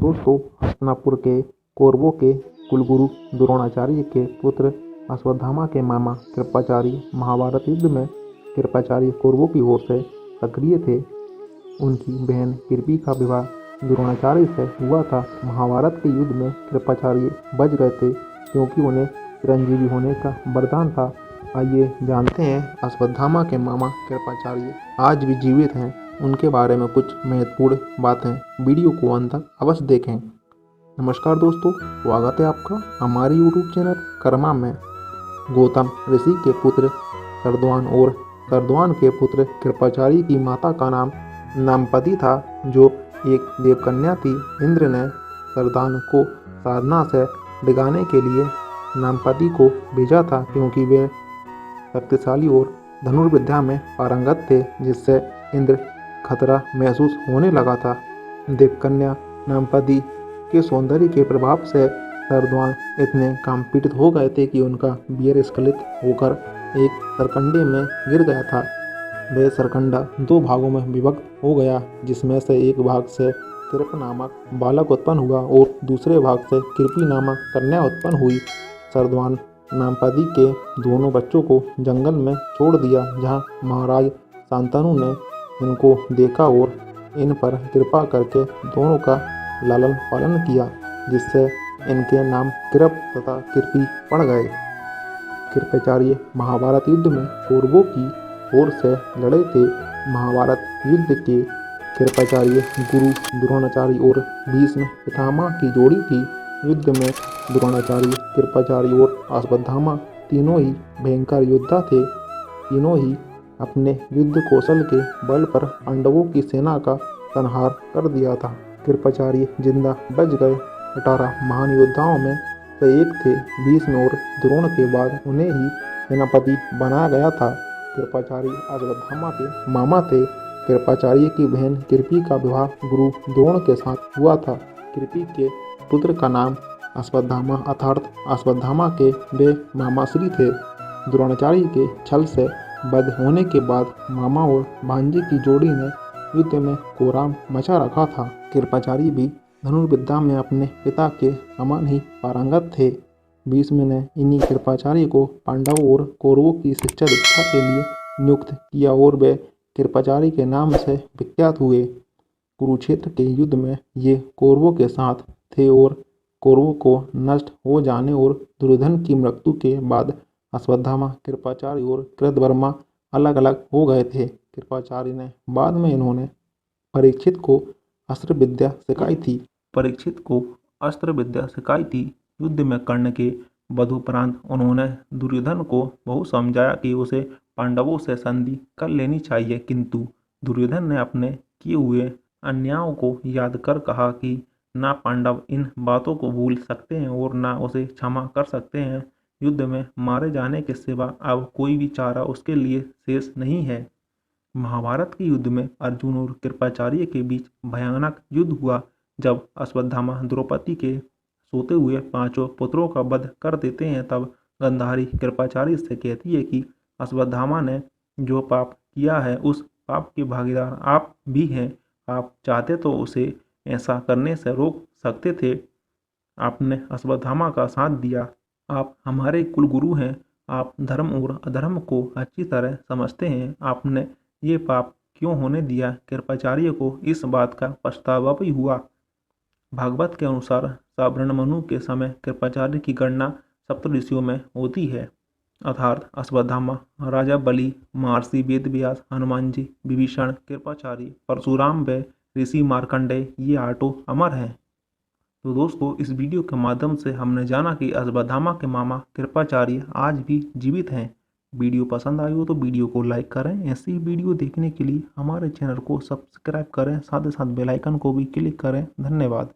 दोस्तों, हस्तिनापुर के कौरवों के कुलगुरु द्रोणाचार्य के पुत्र अश्वत्थामा के मामा कृपाचार्य महाभारत युद्ध में कृपाचार्य कौरवों की ओर से सक्रिय थे। उनकी बहन कृपि का विवाह द्रोणाचार्य से हुआ था। महाभारत के युद्ध में कृपाचार्य बच गए थे क्योंकि उन्हें चिरंजीवी होने का वरदान था। आइए जानते हैं अश्वत्थामा के मामा कृपाचार्य आज भी जीवित हैं, उनके बारे में कुछ महत्वपूर्ण बातें। वीडियो को अंत तक अवश्य देखें। नमस्कार दोस्तों, स्वागत है आपका हमारे YouTube चैनल कर्मा में। गौतम ऋषि के पुत्र सरद्वान और सरद्वान के पुत्र कृपाचार्य की माता का नाम नामपति था, जो एक देवकन्या थी। इंद्र ने सरदान को साधना से डिगाने के लिए नामपति को भेजा था, क्योंकि वे शक्तिशाली और धनुर्विद्या में पारंगत थे, जिससे इंद्र खतरा महसूस होने लगा था। देवकन्या नामपति के सौंदर्य के प्रभाव से सरद्वान इतने कामपीड़ित हो गए थे कि उनका वीर स्खलित होकर एक सरकंडे में गिर गया था। वह सरकंडा 2 भागों में विभक्त हो गया, जिसमें से एक भाग से कृप नामक बालक उत्पन्न हुआ और दूसरे भाग से कृपि नामक कन्या उत्पन्न हुई। सरद्वान नामपति के दोनों बच्चों को जंगल में छोड़ दिया, जहाँ महाराज शांतनु ने इनको देखा और इन पर कृपा करके दोनों का लालन पालन किया, जिससे इनके नाम कृप तथा कृपि पड़ गए। कृपाचार्य महाभारत युद्ध में कौरवों की ओर से लड़े थे। महाभारत युद्ध के कृपाचार्य गुरु द्रोणाचार्य और भीष्म पितामह की जोड़ी थी। युद्ध में द्रोणाचार्य, कृपाचार्य और अश्वत्थामा तीनों ही भयंकर योद्धा थे। तीनों ही अपने युद्ध कौशल के बल पर पांडवों की सेना का संहार कर दिया था। कृपाचार्य जिंदा बच गए 18 महान योद्धाओं में से एक थे। भीष्म और द्रोण के बाद उन्हें ही सेनापति बनाया गया था। कृपाचार्य अश्वत्थामा के मामा थे। कृपाचार्य की बहन कृपि का विवाह गुरु द्रोण के साथ हुआ था। कृपि के पुत्र का नाम अश्वत्थामा अर्थात अश्वत्थामा के वे मामाश्री थे। द्रोणाचार्य के छल से बध होने के बाद मामा और भांजे की जोड़ी ने युद्ध में कोहराम मचा रखा था। कृपाचार्य भी धनुर्विद्या में अपने पिता के समान ही पारंगत थे। भीष्म ने इन्हीं कृपाचार्य को पांडवों और कौरवों की शिक्षा दीक्षा के लिए नियुक्त किया और वे कृपाचार्य के नाम से विख्यात हुए। कुरुक्षेत्र के युद्ध में ये कौरवों के साथ थे और कौरवों को नष्ट हो जाने और दुर्योधन की मृत्यु के बाद अश्वत्थामा, कृपाचार्य और कृतवर्मा अलग अलग हो गए थे। कृपाचार्य ने बाद में इन्होंने परीक्षित को अस्त्र विद्या सिखाई थी। युद्ध में कर्ण के वध उपरांत उन्होंने दुर्योधन को बहुत समझाया कि उसे पांडवों से संधि कर लेनी चाहिए, किंतु दुर्योधन ने अपने किए हुए अन्यायों को याद कर कहा कि ना पांडव इन बातों को भूल सकते हैं और ना उसे क्षमा कर सकते हैं। युद्ध में मारे जाने के सिवा अब कोई भी चारा उसके लिए शेष नहीं है। महाभारत के युद्ध में अर्जुन और कृपाचार्य के बीच भयानक युद्ध हुआ। जब अश्वत्थामा द्रौपदी के सोते हुए 5 पुत्रों का वध कर देते हैं, तब गांधारी कृपाचार्य से कहती है कि अश्वत्थामा ने जो पाप किया है उस पाप के भागीदार आप भी हैं। आप चाहते तो उसे ऐसा करने से रोक सकते थे। आपने अश्वत्थामा का साथ दिया। आप हमारे कुलगुरु हैं। आप धर्म और अधर्म को अच्छी तरह समझते हैं। आपने ये पाप क्यों होने दिया? कृपाचार्य को इस बात का पछतावा भी हुआ। भागवत के अनुसार साबरणमनु के समय कृपाचार्य की गणना सप्तऋषियों में होती है, अर्थात अश्वत्थामा, राजा बलि, महर्षि वेदव्यास, हनुमान जी, विभीषण, कृपाचार्य, परशुराम व ऋषि मार्कंडेय, ये 8 अमर हैं। तो दोस्तों, इस वीडियो के माध्यम से हमने जाना कि अश्वत्थामा के मामा कृपाचार्य आज भी जीवित हैं। वीडियो पसंद आई हो तो वीडियो को लाइक करें। ऐसी वीडियो देखने के लिए हमारे चैनल को सब्सक्राइब करें, साथ ही साथ बेल आइकन को भी क्लिक करें। धन्यवाद।